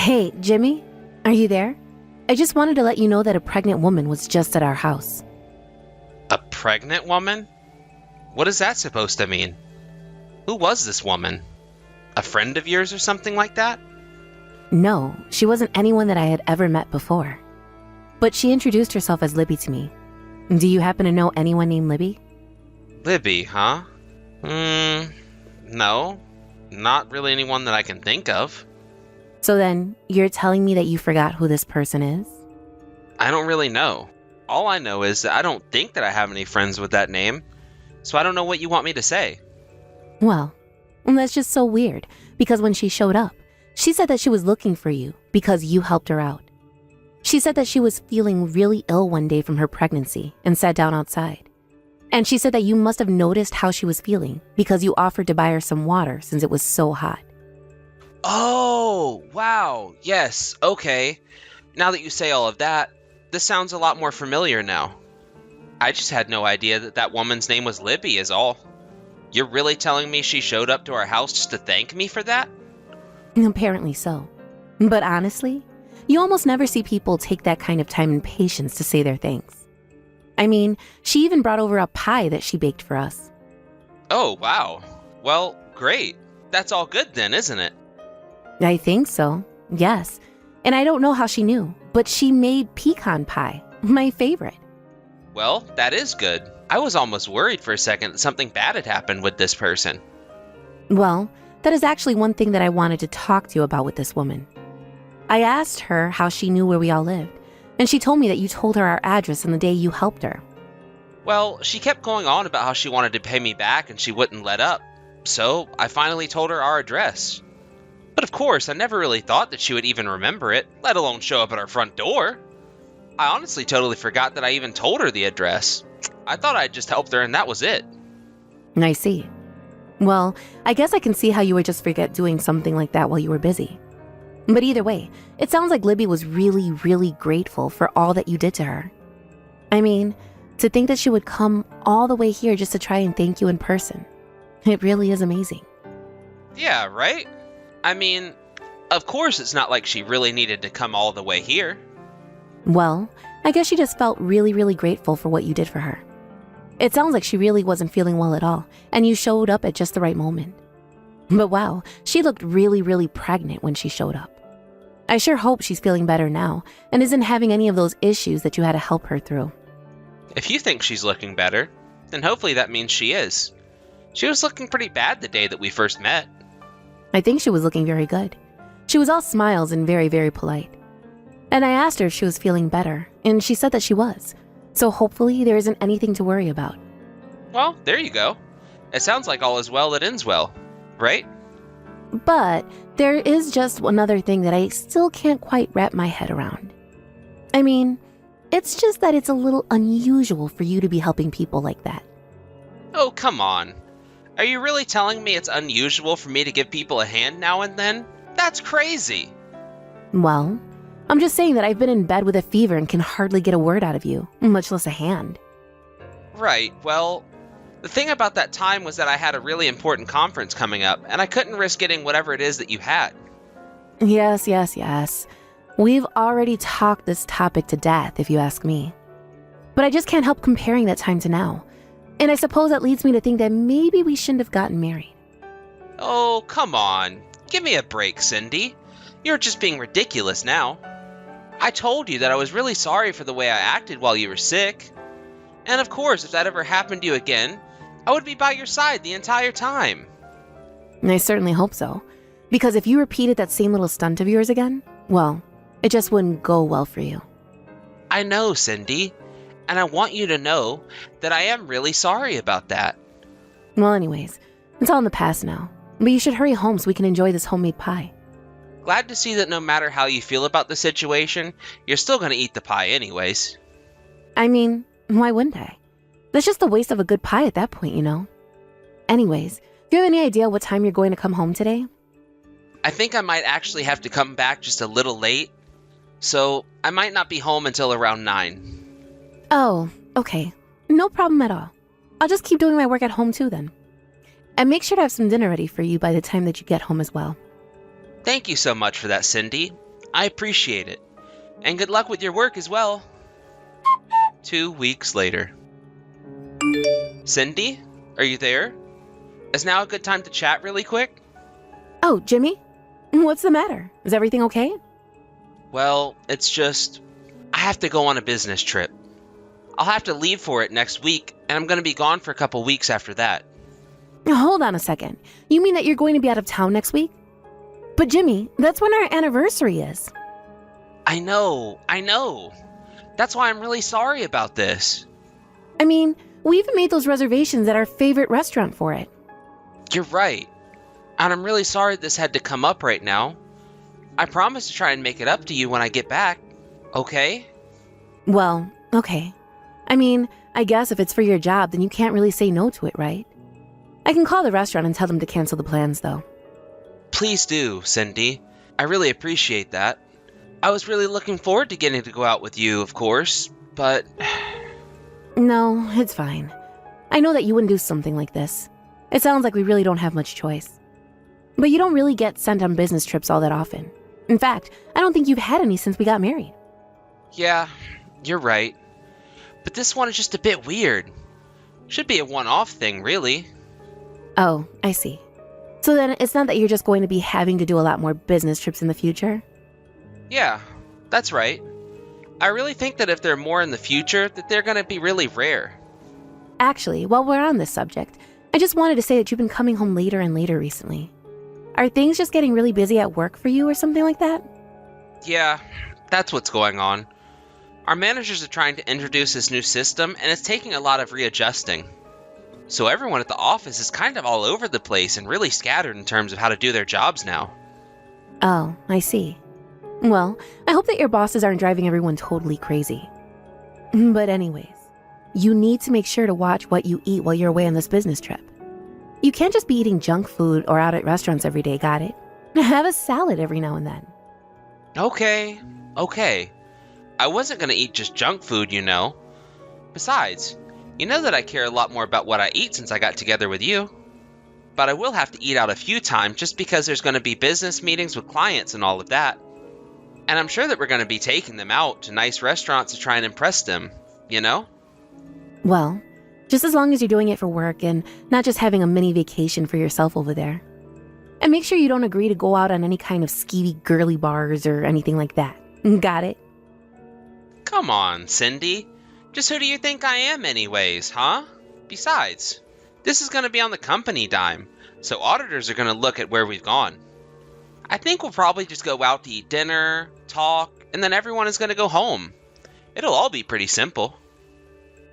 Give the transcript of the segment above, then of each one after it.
Hey, Jimmy, are you there? I just wanted to let you know that a pregnant woman was just at our house. A pregnant woman? What is that supposed to mean? Who was this woman? A friend of yours or something like that? No, she wasn't anyone that I had ever met before. But she introduced herself as Libby to me. Do you happen to know anyone named Libby? Libby, huh? No. Not really anyone that I can think of. So then, you're telling me that you forgot who this person is? I don't really know. All I know is that I don't think that I have any friends with that name, so I don't know what you want me to say. Well, that's just so weird, because when she showed up, she said that she was looking for you because you helped her out. She said that she was feeling really ill one day from her pregnancy and sat down outside. And she said that you must have noticed how she was feeling because you offered to buy her some water since it was so hot. Oh, wow. Yes, okay. Now that you say all of that, this sounds a lot more familiar now. I just had no idea that that woman's name was Libby is all. You're really telling me she showed up to our house just to thank me for that? Apparently so. But honestly, you almost never see people take that kind of time and patience to say their thanks. I mean, she even brought over a pie that she baked for us. Oh, wow. Well, great. That's all good then, isn't it? I think so, yes. And I don't know how she knew, but she made pecan pie, my favorite. Well, that is good. I was almost worried for a second that something bad had happened with this person. Well, that is actually one thing that I wanted to talk to you about with this woman. I asked her how she knew where we all lived, and she told me that you told her our address on the day you helped her. Well, she kept going on about how she wanted to pay me back and she wouldn't let up. So I finally told her our address. But of course, I never really thought that she would even remember it, let alone show up at our front door. I honestly totally forgot that I even told her the address. I thought I'd just helped her and that was it. I see. Well, I guess I can see how you would just forget doing something like that while you were busy. But either way, it sounds like Libby was really, really grateful for all that you did to her. I mean, to think that she would come all the way here just to try and thank you in person. It really is amazing. Yeah, right? I mean, of course it's not like she really needed to come all the way here. Well, I guess she just felt really, really grateful for what you did for her. It sounds like she really wasn't feeling well at all, and you showed up at just the right moment. But wow, she looked really, really pregnant when she showed up. I sure hope she's feeling better now and isn't having any of those issues that you had to help her through. If you think she's looking better, then hopefully that means she is. She was looking pretty bad the day that we first met. I think she was looking very good. She was all smiles and very, very polite. And I asked her if she was feeling better, and she said that she was. So hopefully there isn't anything to worry about. Well, there you go. It sounds like all is well that ends well, right? But there is just another thing that I still can't quite wrap my head around. I mean, it's just that it's a little unusual for you to be helping people like that. Oh, come on. Are you really telling me it's unusual for me to give people a hand now and then? That's crazy. Well, I'm just saying that I've been in bed with a fever and can hardly get a word out of you, much less a hand. Right, well, the thing about that time was that I had a really important conference coming up, and I couldn't risk getting whatever it is that you had. Yes. We've already talked this topic to death, if you ask me. But I just can't help comparing that time to now. And I suppose that leads me to think that maybe we shouldn't have gotten married. Oh, come on. Give me a break, Cindy. You're just being ridiculous now. I told you that I was really sorry for the way I acted while you were sick. And of course, if that ever happened to you again, I would be by your side the entire time. I certainly hope so. Because if you repeated that same little stunt of yours again, well, it just wouldn't go well for you. I know, Cindy. And I want you to know that I am really sorry about that. Well, anyways, it's all in the past now. But you should hurry home so we can enjoy this homemade pie. Glad to see that no matter how you feel about the situation, you're still going to eat the pie anyways. I mean, why wouldn't I? That's just a waste of a good pie at that point, you know? Anyways, do you have any idea what time you're going to come home today? I think I might actually have to come back just a little late, so I might not be home until around 9. Oh, okay. No problem at all. I'll just keep doing my work at home too then. And make sure to have some dinner ready for you by the time that you get home as well. Thank you so much for that, Cindy. I appreciate it. And good luck with your work as well. 2 weeks later. Cindy, are you there? Is now a good time to chat really quick? Oh, Jimmy? What's the matter? Is everything okay? Well, it's just, I have to go on a business trip. I'll have to leave for it next week, and I'm going to be gone for a couple weeks after that. Hold on a second. You mean that you're going to be out of town next week? But Jimmy, that's when our anniversary is. I know. That's why I'm really sorry about this. I mean, we even made those reservations at our favorite restaurant for it. You're right. And I'm really sorry this had to come up right now. I promise to try and make it up to you when I get back. Okay? Well, okay. I mean, I guess if it's for your job, then you can't really say no to it, right? I can call the restaurant and tell them to cancel the plans, though. Please do, Cindy. I really appreciate that. I was really looking forward to getting to go out with you, of course, but... No, it's fine. I know that you wouldn't do something like this. It sounds like we really don't have much choice. But you don't really get sent on business trips all that often. In fact, I don't think you've had any since we got married. Yeah, you're right. But this one is just a bit weird. Should be a one-off thing, really. Oh, I see. So then it's not that you're just going to be having to do a lot more business trips in the future? Yeah, that's right. I really think that if there are more in the future, that they're going to be really rare. Actually, while we're on this subject, I just wanted to say that you've been coming home later and later recently. Are things just getting really busy at work for you or something like that? Yeah, that's what's going on. Our managers are trying to introduce this new system, and it's taking a lot of readjusting. So everyone at the office is kind of all over the place and really scattered in terms of how to do their jobs now. Oh, I see. Well, I hope that your bosses aren't driving everyone totally crazy. But anyways, you need to make sure to watch what you eat while you're away on this business trip. You can't just be eating junk food or out at restaurants every day, got it? Have a salad every now and then. Okay. I wasn't going to eat just junk food, you know. Besides, you know that I care a lot more about what I eat since I got together with you. But I will have to eat out a few times just because there's going to be business meetings with clients and all of that. And I'm sure that we're going to be taking them out to nice restaurants to try and impress them, you know? Well, just as long as you're doing it for work and not just having a mini vacation for yourself over there. And make sure you don't agree to go out on any kind of skeevy girly bars or anything like that. Got it? Come on, Cindy. Just who do you think I am anyways, huh? Besides, this is going to be on the company dime, so auditors are going to look at where we've gone. I think we'll probably just go out to eat dinner, talk, and then everyone is going to go home. It'll all be pretty simple.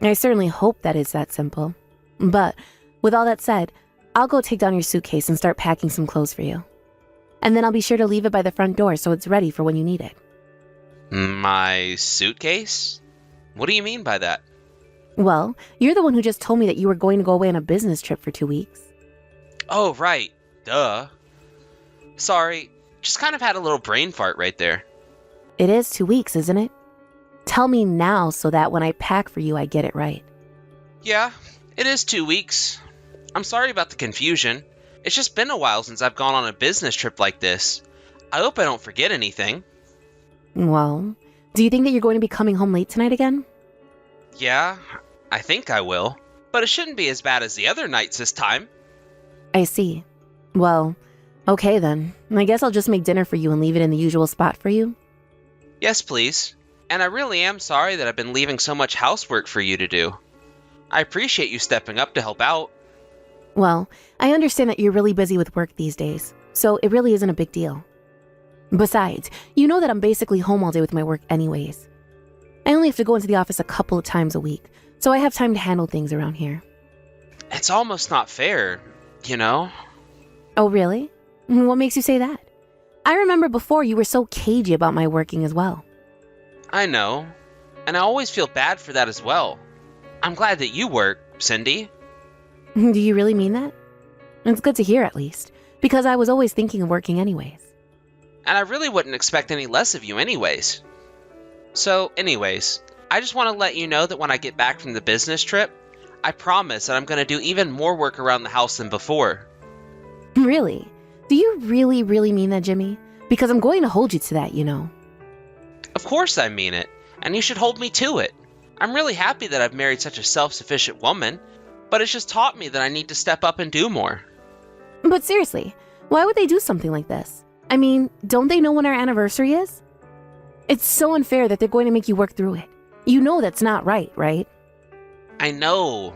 I certainly hope that it's that simple. But with all that said, I'll go take down your suitcase and start packing some clothes for you. And then I'll be sure to leave it by the front door so it's ready for when you need it. My suitcase? What do you mean by that? Well, you're the one who just told me that you were going to go away on a business trip for 2 weeks. Oh, right. Duh. Sorry, just kind of had a little brain fart right there. It is 2 weeks, isn't it? Tell me now so that when I pack for you, I get it right. Yeah, it is 2 weeks. I'm sorry about the confusion. It's just been a while since I've gone on a business trip like this. I hope I don't forget anything. Well, do you think that you're going to be coming home late tonight again? Yeah, I think I will. But it shouldn't be as bad as the other nights this time. I see. Well, okay then. I guess I'll just make dinner for you and leave it in the usual spot for you. Yes, please. And I really am sorry that I've been leaving so much housework for you to do. I appreciate you stepping up to help out. Well, I understand that you're really busy with work these days, so it really isn't a big deal. Besides, you know that I'm basically home all day with my work anyways. I only have to go into the office a couple of times a week, so I have time to handle things around here. It's almost not fair, you know? Oh, really? What makes you say that? I remember before you were so cagey about my working as well. I know. And I always feel bad for that as well. I'm glad that you work, Cindy. Do you really mean that? It's good to hear at least, because I was always thinking of working anyways. And I really wouldn't expect any less of you anyways. So, anyways, I just want to let you know that when I get back from the business trip, I promise that I'm going to do even more work around the house than before. Really? Do you really mean that, Jimmy? because I'm going to hold you to that, you know. Of course I mean it, and you should hold me to it. I'm really happy that I've married such a self-sufficient woman, but it's just taught me that I need to step up and do more. But seriously, why would they do something like this? I mean, don't they know when our anniversary is? It's so unfair that they're going to make you work through it. You know that's not right, right? I know.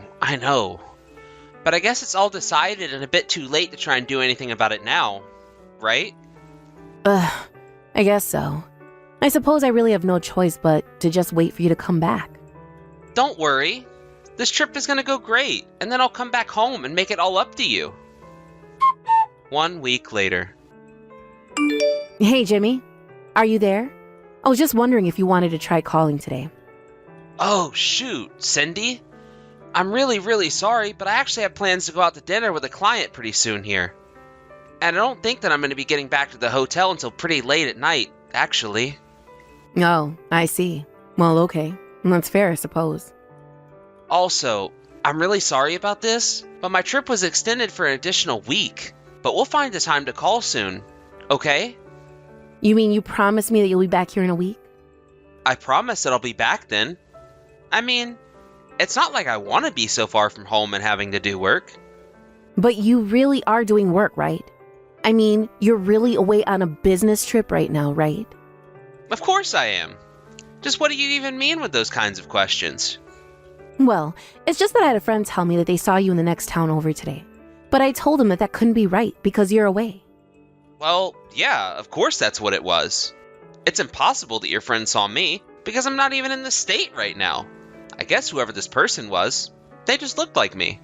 But I guess it's all decided and a bit too late to try and do anything about it now, right? I guess so. I suppose I really have no choice but to just wait for you to come back. Don't worry. This trip is gonna go great, and then I'll come back home and make it all up to you. 1 week later. Hey, Jimmy. Are you there? I was just wondering if you wanted to try calling today. Oh, shoot, Cindy? I'm really sorry, but I actually have plans to go out to dinner with a client pretty soon here. And I don't think that I'm going to be getting back to the hotel until pretty late at night, actually. Oh, I see. Well, okay. That's fair, I suppose. Also, I'm really sorry about this, but my trip was extended for an additional week. But we'll find the time to call soon, okay? You mean you promised me that you'll be back here in a week? I promise that I'll be back then. I mean, it's not like I want to be so far from home and having to do work. But you really are doing work, right? I mean, you're really away on a business trip right now, right? Of course I am. Just what do you even mean with those kinds of questions? Well, it's just that I had a friend tell me that they saw you in the next town over today. But I told him that that couldn't be right because you're away. Well, yeah, of course that's what it was. It's impossible that your friend saw me because I'm not even in the state right now. I guess whoever this person was, they just looked like me.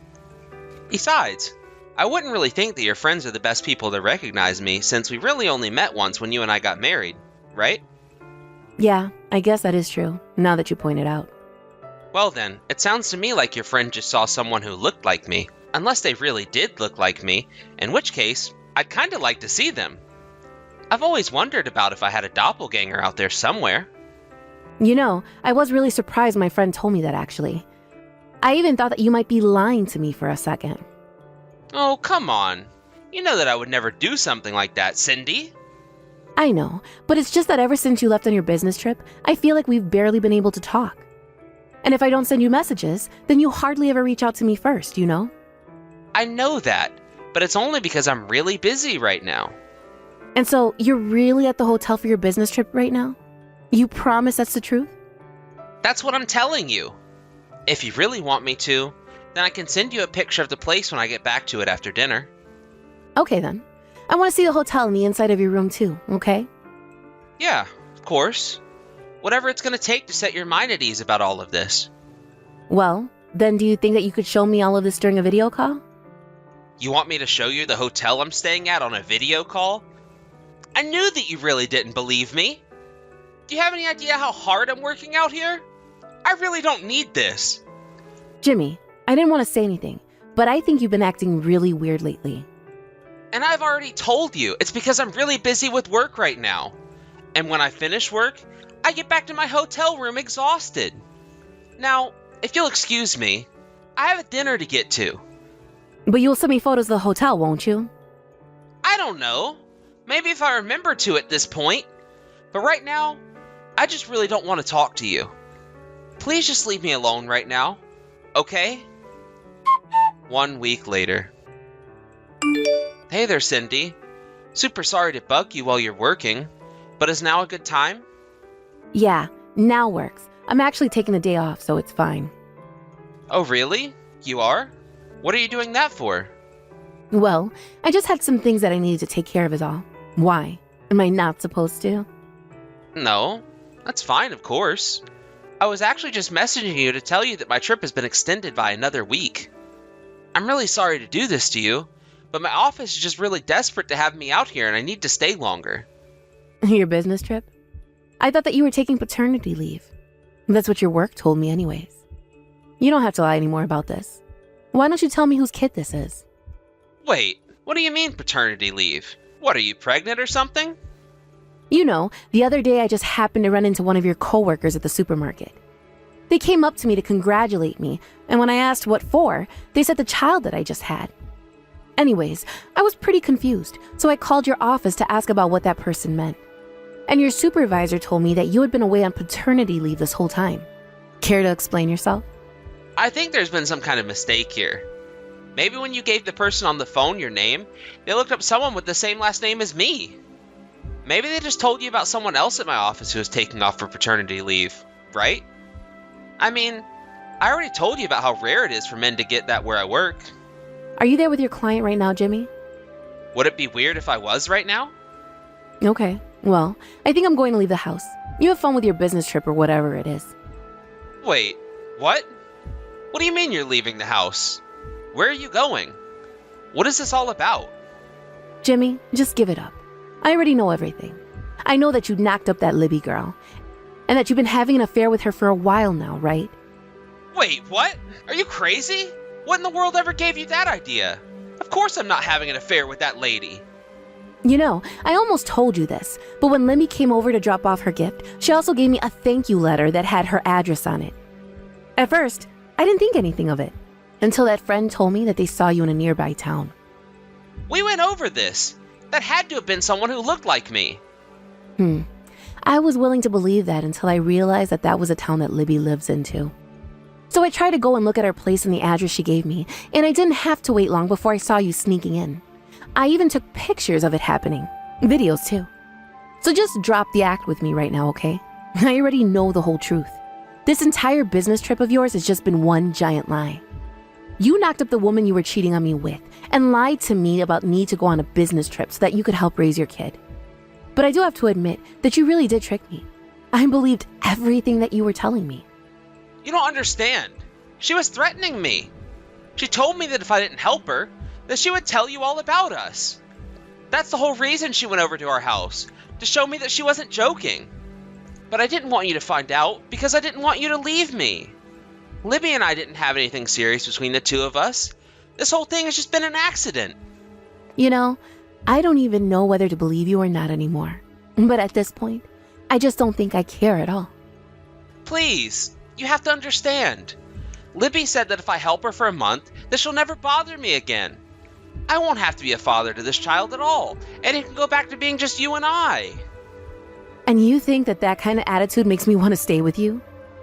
Besides, I wouldn't really think that your friends are the best people to recognize me since we really only met once when you and I got married, right? Yeah, I guess that is true, now that you point it out. Well then, it sounds to me like your friend just saw someone who looked like me. Unless they really did look like me, in which case, I'd kinda like to see them. I've always wondered about if I had a doppelganger out there somewhere. You know, I was really surprised my friend told me that actually. I even thought that you might be lying to me for a second. Oh, come on. You know that I would never do something like that, Cindy. I know, but it's just that ever since you left on your business trip, I feel like we've barely been able to talk. And if I don't send you messages, then you hardly ever reach out to me first, you know? I know that, but it's only because I'm really busy right now. And so, you're really at the hotel for your business trip right now? You promise that's the truth? That's what I'm telling you. If you really want me to, then I can send you a picture of the place when I get back to it after dinner. Okay then. I want to see the hotel and the inside of your room too, okay? Yeah, of course. Whatever it's gonna take to set your mind at ease about all of this. Well, then do you think that you could show me all of this during a video call? You want me to show you the hotel I'm staying at on a video call? I knew that you really didn't believe me. Do you have any idea how hard I'm working out here? I really don't need this. Jimmy, I didn't want to say anything, but I think you've been acting really weird lately. And I've already told you, it's because I'm really busy with work right now. And when I finish work, I get back to my hotel room exhausted. Now, if you'll excuse me, I have a dinner to get to. But you'll send me photos of the hotel, won't you? I don't know. Maybe if I remember to at this point. But right now, I just really don't want to talk to you. Please just leave me alone right now, okay? 1 week later. Hey there, Cindy. Super sorry to bug you while you're working, but is now a good time? Yeah, now works. I'm actually taking the day off, so it's fine. Oh, really? You are? What are you doing that for? Well, I just had some things that I needed to take care of is all. Why? Am I not supposed to? No, that's fine, of course. I was actually just messaging you to tell you that my trip has been extended by another week. I'm really sorry to do this to you, but my office is just really desperate to have me out here and I need to stay longer. Your business trip? I thought that you were taking paternity leave. That's what your work told me anyways. You don't have to lie anymore about this. Why don't you tell me whose kid this is? Wait, what do you mean paternity leave? What, are you pregnant or something? You know, the other day I just happened to run into one of your coworkers at the supermarket. They came up to me to congratulate me, and when I asked what for, they said the child that I just had. Anyways, I was pretty confused, so I called your office to ask about what that person meant. And your supervisor told me that you had been away on paternity leave this whole time. Care to explain yourself? I think there's been some kind of mistake here. Maybe when you gave the person on the phone your name, they looked up someone with the same last name as me. Maybe they just told you about someone else at my office who was taking off for paternity leave, right? I mean, I already told you about how rare it is for men to get that where I work. Are you there with your client right now, Jimmy? Would it be weird if I was right now? Okay, well, I think I'm going to leave the house. You have fun with your business trip or whatever it is. Wait, what? What do you mean you're leaving the house? Where are you going? What is this all about? Jimmy, just give it up. I already know everything. I know that you knocked up that Libby girl, and that you've been having an affair with her for a while now, right? Wait, what? Are you crazy? What in the world ever gave you that idea? Of course I'm not having an affair with that lady. You know, I almost told you this, but when Libby came over to drop off her gift, she also gave me a thank you letter that had her address on it. At first, I didn't think anything of it, until that friend told me that they saw you in a nearby town. We went over this. That had to have been someone who looked like me. I was willing to believe that until I realized that that was a town that Libby lives in too. So I tried to go and look at her place and the address she gave me, and I didn't have to wait long before I saw you sneaking in. I even took pictures of it happening. Videos too. So just drop the act with me right now, okay? I already know the whole truth. This entire business trip of yours has just been one giant lie. You knocked up the woman you were cheating on me with and lied to me about need to go on a business trip so that you could help raise your kid. But I do have to admit that you really did trick me. I believed everything that you were telling me. You don't understand. She was threatening me. She told me that if I didn't help her, that she would tell you all about us. That's the whole reason she went over to our house, to show me that she wasn't joking. But I didn't want you to find out because I didn't want you to leave me. Libby and I didn't have anything serious between the two of us. This whole thing has just been an accident. You know, I don't even know whether to believe you or not anymore. But at this point, I just don't think I care at all. Please, you have to understand. Libby said that if I help her for a month, that she'll never bother me again. I won't have to be a father to this child at all, and it can go back to being just you and I. And you think that that kind of attitude makes me want to stay with you?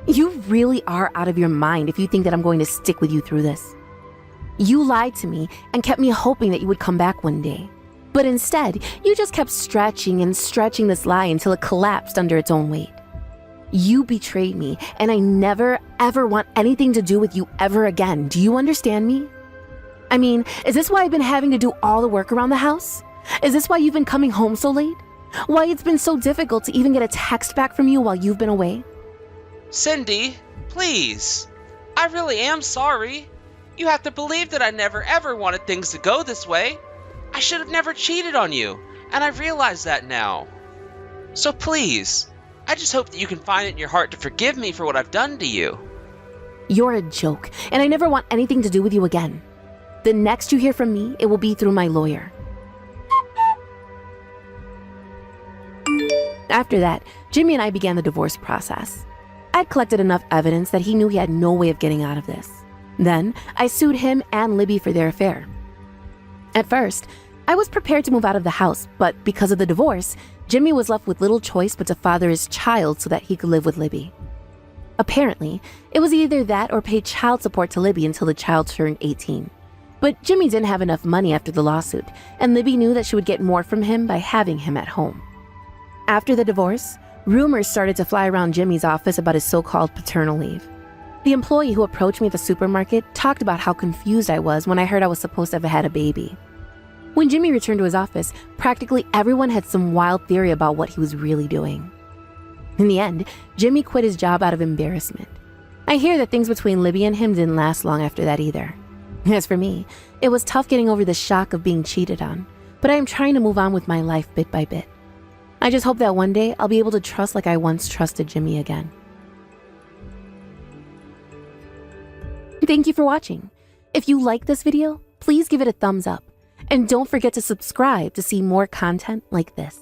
You really are out of your mind if you think that I'm going to stick with you through this. You lied to me and kept me hoping that you would come back one day. But instead, you just kept stretching and stretching this lie until it collapsed under its own weight. You betrayed me, and I never, ever want anything to do with you ever again. Do you understand me? I mean, is this why I've been having to do all the work around the house? Is this why you've been coming home so late? Why it's been so difficult to even get a text back from you while you've been away? Cindy, please. I really am sorry. You have to believe that I never ever wanted things to go this way. I should have never cheated on you, and I realize that now. So please, I just hope that you can find it in your heart to forgive me for what I've done to you. You're a joke, and I never want anything to do with you again. The next you hear from me, it will be through my lawyer. After that, Jimmy and I began the divorce process. I'd collected enough evidence that he knew he had no way of getting out of this. Then, I sued him and Libby for their affair. At first, I was prepared to move out of the house, but because of the divorce, Jimmy was left with little choice but to father his child so that he could live with Libby. Apparently, it was either that or pay child support to Libby until the child turned 18. But Jimmy didn't have enough money after the lawsuit, and Libby knew that she would get more from him by having him at home. After the divorce, rumors started to fly around Jimmy's office about his so-called paternal leave. The employee who approached me at the supermarket talked about how confused I was when I heard I was supposed to have had a baby. When Jimmy returned to his office, practically everyone had some wild theory about what he was really doing. In the end, Jimmy quit his job out of embarrassment. I hear that things between Libby and him didn't last long after that either. As for me, it was tough getting over the shock of being cheated on, but I am trying to move on with my life bit by bit. I just hope that one day I'll be able to trust like I once trusted Jimmy again. Thank you for watching. If you like this video, please give it a thumbs up. And don't forget to subscribe to see more content like this.